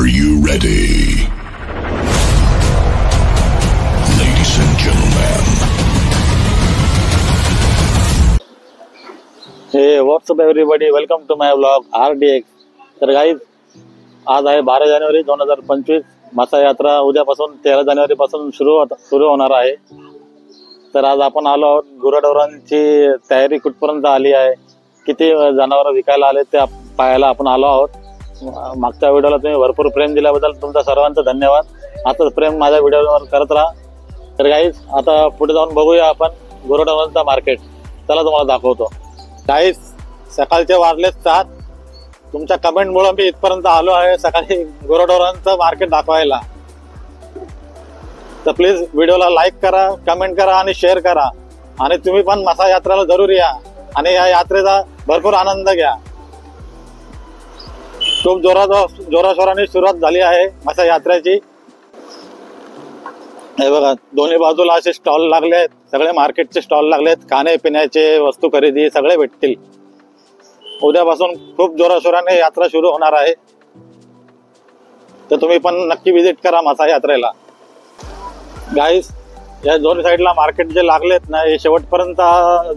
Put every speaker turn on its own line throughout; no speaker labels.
Are you ready? Ladies and gentlemen.
Hey, what's up everybody? Welcome to my vlog RDX. तर guys आज आहे 12 जानेवारी 2025. मासा यात्रा उद्यापासून 13 जानेवारी पासून सुरू होणार आहे. तर आज आपण आलो आहोत. गुराढोरांची तयारी कुठपर्यंत आली आहे, किती जनावर विकायला आले ते पाहायला आपण आलो आहोत. मागच्या व्हिडिओला तुम्ही भरपूर प्रेम दिल्याबद्दल तुमचा सर्वांचा धन्यवाद. असंच प्रेम माझ्या व्हिडिओवर करत राहा. तर गाईज आता पुढे जाऊन बघूया आपण गुराढोरांचा मार्केट. चला तुम्हाला दाखवतो. गाईज सकाळचे वाजले 7. तुमच्या कमेंटमुळे मी इथपर्यंत आलो आहे सकाळी गुराढोरांचं मार्केट दाखवायला. तर प्लीज व्हिडिओला लाईक करा, कमेंट करा आणि शेअर करा. आणि तुम्ही पण मासा यात्रेला जरूर या आणि या यात्रेचा भरपूर आनंद घ्या. खूप जोराशोराने सुरुवात झाली आहे मासा यात्रेची. हे बघा दोन्ही बाजूला असे स्टॉल लागले आहेत. सगळे मार्केटचे स्टॉल लागलेत. खाणे पिण्याचे वस्तू खरेदी सगळे भेटतील. उद्यापासून खूप जोराशोराने यात्रा सुरू होणार आहे. तर तुम्ही पण नक्की विजिट करा मासा यात्रेला. गाईस या दोन्ही साईडला मार्केट जे लागलेत ना, हे शेवटपर्यंत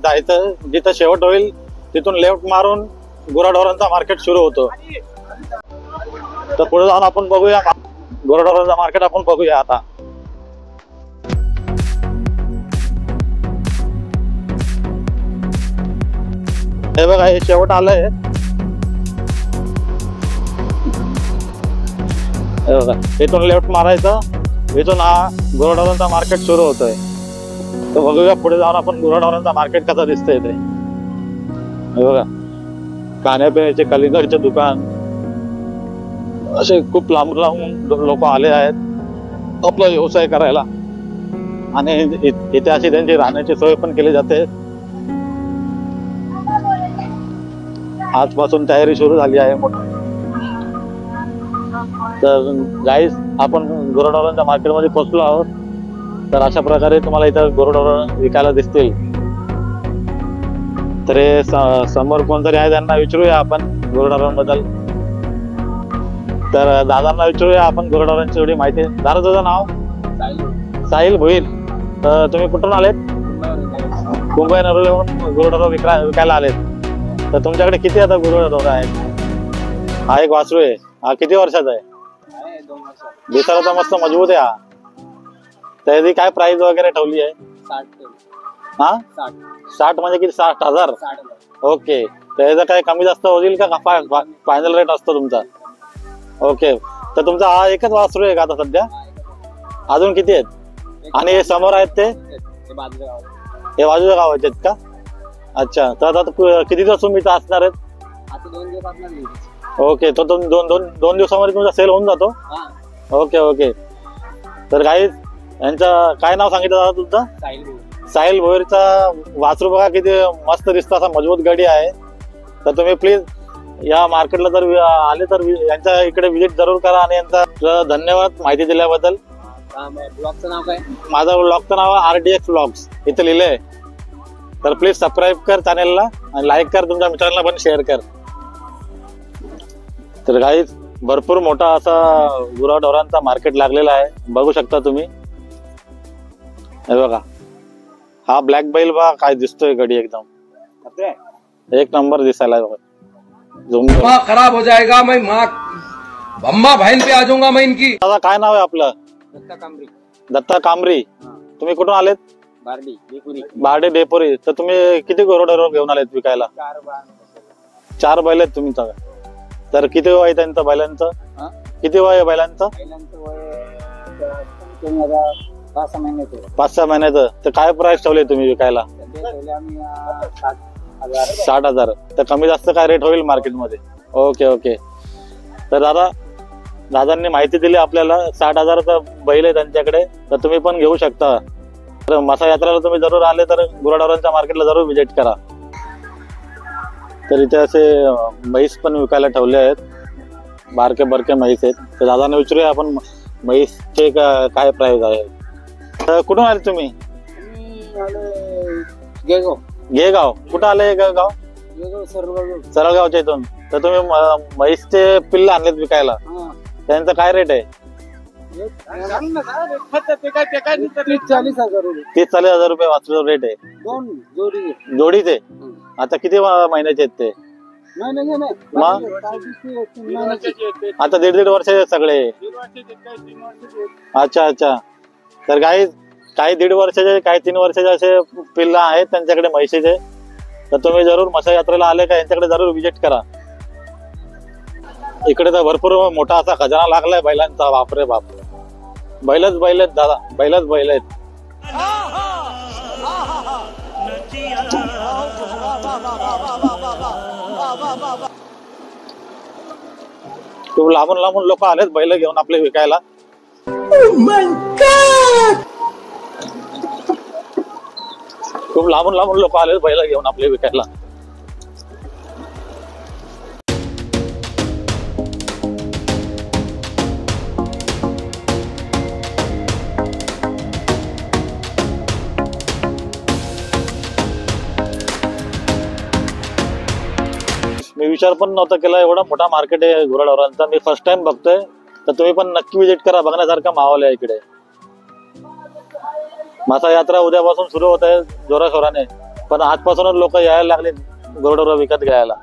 जायचं. जिथं शेवट होईल तिथून लेफ्ट मारून गुराढोरांचा मार्केट सुरू होतो. तर पुढे जाऊन आपण बघूया गुराढोरांचा मार्केट. आपण बघूया आता. हे बघा हे शेवट आलंय. हे बघा इथून लेफ्ट मारायचं. इथून हा गुराढोरांचा मार्केट सुरू होतोय. तर बघूया पुढे जाऊन आपण गुराढोरांचा मार्केट कसा दिसतंय ते. हे बघा खाण्यापिण्याचे कलिंगडचे दुकान असे खूप लांब लोक आले आहेत आपला व्यवसाय करायला. आणि इथे अशी त्यांची राहण्याची सोय पण केली जाते. आजपासून तयारी सुरू झाली आहे. तर गाईस आपण गुराढोरांच्या मार्केटमध्ये पोहोचलो आहोत. तर अशा प्रकारे तुम्हाला इथं गुराढोर विकायला दिसतील. तर हे समोर कोणतरी आहे त्यांना विचारूया आपण गुराढोरांबद्दल. तर दादांना विचारूया आपण गुराढोरांची एवढी माहिती. दादा तुझं नाव? साहिल भोईर. तर तुम्ही कुठून आलेत? मुंबई नरवलीहून गुराढोर विकायला आलेत. तर तुमच्याकडे किती आता गुराढोर आहेत? हा एक वासरू आहे. हा किती वर्षाचा आहे? दिसायला तर मस्त मजबूत आहे हा. त्याची काय प्राइस वगैरे ठेवली आहे? 60. 60 म्हणजे किती? 60,000. ओके. त्याचा काय कमी जास्त होईल का? फायनल रेट असतो तुमचा? ओके. तर तुमचा हा एकच वासरू आहे का आता सध्या? अजून किती आहेत? आणि हे समोर आहेत ते हे बाजूच्या गावाचे आहेत का? अच्छा. तर आता किती दिवस तुम्ही इथं असणार आहेत? ओके. तो दोन दिवसामध्ये तुमचा सेल होऊन जातो? Okay okay. तर गाईज यांचं काय नाव सांगितलं दादा तुमचं? साहिल भोईरचा वासरू बघा किती मस्त दिसतं. असा मजबूत गाडी आहे. तर तुम्ही प्लीज या मार्केटला जर आले तर यांच्या इकडे विजिट जरूर करा. आणि यांचा धन्यवाद माहिती दिल्याबद्दल.
ब्लॉगचं नाव काय?
माझं ब्लॉगचं नाव RDX ब्लॉग्स इथे लिहिलंय. तर प्लीज सबस्क्राईब कर चॅनेलला आणि लाईक कर. तुमच्या मित्रांना पण शेअर कर. तर गाईज भरपूर मोठा असा गुराढोरांचा मार्केट लागलेला आहे. बघू शकता तुम्ही. हे बघा हा ब्लॅक बैल बघा काय दिसतोय. गडी एकदम एक नंबर दिसायला.
माँ खराब हो जाएगा. मैं माँ अम्मा बहन पे आ जाऊंगा मैं इनकी.
दादा काय नाव आहे आपलं? दत्ता कांबरी. तुम्ही कुठून आलेत? बार्डी डेपोरी. तर तुम्ही किती गुराढोर घेऊन आलेत विकायला? 4 बैल आहेत तुम्ही. तर किती वय आहे त्यांचं बैलांचं? किती वय आहे बैलांचं? 5-6 महिन्याचं. तर काय प्राइस ठेवले तुम्ही विकायला? 60,000. तर कमी जास्त काय रेट होईल मार्केटमध्ये? Okay okay. तर दादांनी माहिती दिली आपल्याला. 60,000चा बैल आहे त्यांच्याकडे. तर तुम्ही पण घेऊ शकता. तर मासा यात्रेला तुम्ही जरूर आले तर गुराढोरांच्या मार्केटला जरूर विजिट करा. तर इथे असे म्हैस पण विकायला ठेवले आहेत. बारके बारके म्हैस आहेत. तर दादांना विचारूया आपण म्हैसचे काय प्राइस आहे. तर कुठून आले तुम्ही? गेगाव. कुठं आले गाव? सरळगावच्या इथून. तर तुम्ही म्हैसचे पिल्ल आणलेत विकायला? त्यांचा काय रेट आहे? 30-40,000 रुपये वासरू रेट आहे. जोडीचे आता किती महिन्याचे आहेत ते? मग आता 1.5 वर्षाचे सगळे. अच्छा. तर काही 1.5 वर्षाचे, काही 3 वर्षाचे असे पिल्ला आहेत त्यांच्याकडे म्हैशीचे. तर तुम्ही जरूर मसा यात्रेला आले का यांच्याकडे जरूर विजिट करा. इकडे तर भरपूर मोठा असा खजाना लागलाय बैलांचा. बापरे बाप, बैलच बैल आहेत दादा, बैलच बैल आहेत. खूप लांबून लोक आलेत बैल घेऊन आपले विकायला. खूप लांबून लोक आलेत बैल घेऊन आपले विकायला. मी विचार पण नव्हता केला एवढा मोठा मार्केट आहे गुराढोरांचा. मी फर्स्ट टाइम बघतोय. तर तुम्ही पण नक्की विजिट करा, बघण्यासारखा माहोल आहे इकडे. मासा यात्रा उद्यापासून सुरू होत आहे जोराशोराने, पण आजपासूनच लोक यायला लागले गुराढोर विकत घ्यायला.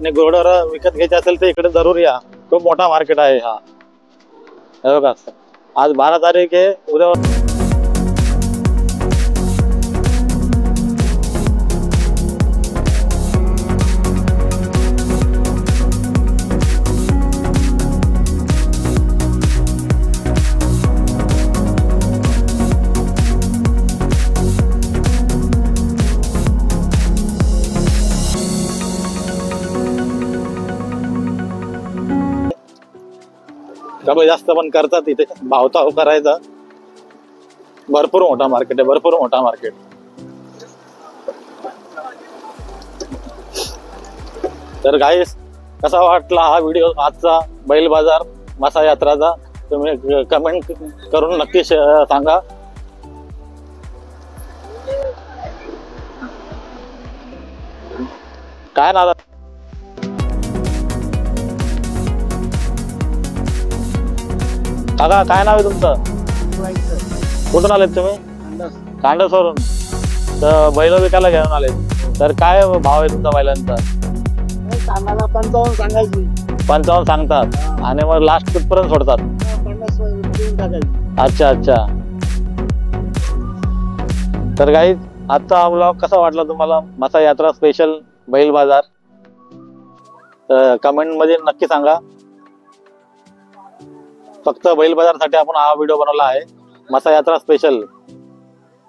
आणि गुराढोर विकत घ्यायचे असेल तर इकडे जरूर या. खूप मोठा मार्केट आहे हा. हे बघा, आज 12 तारीख आहे. उद्या कमी जास्त पण करतात इथे, भावताव करायचा. भरपूर मोठा मार्केट आहे, भरपूर मोठा मार्केट. तर गाईस, कसा वाटला हा व्हिडिओ आजचा बैल बाजार मासा यात्राचा? तुम्ही कमेंट करून नक्की सांगा. काय ना काका, काय नाव आहे तुमचं? कुठून आलेत तुम्ही? कांडसवरून. तर बैल विकायला घेऊन आलेत. तर काय भाव आहे तुमचा बैलांचा?
55 सांगायची.
55 सांगतात आणि मग लास्ट कुठपर्यंत सोडतात?
50.
अच्छा. तर गाईज, आजचा हा व्लॉग कसा वाटला तुम्हाला? मासा यात्रा स्पेशल बैल बाजार. कमेंट मध्ये नक्की सांगा. फक्त बैल बाजारसाठी आपण हा व्हिडिओ बनवला आहे. मासा यात्रा स्पेशल.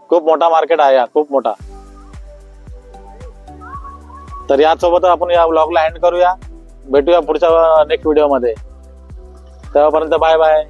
खूप मोठा मार्केट आहे हा, खूप मोठा. तर यासोबत आपण या व्लॉगला एंड करूया. भेटूया पुढच्या नेक्स्ट व्हिडिओ मध्ये. तेव्हापर्यंत बाय बाय.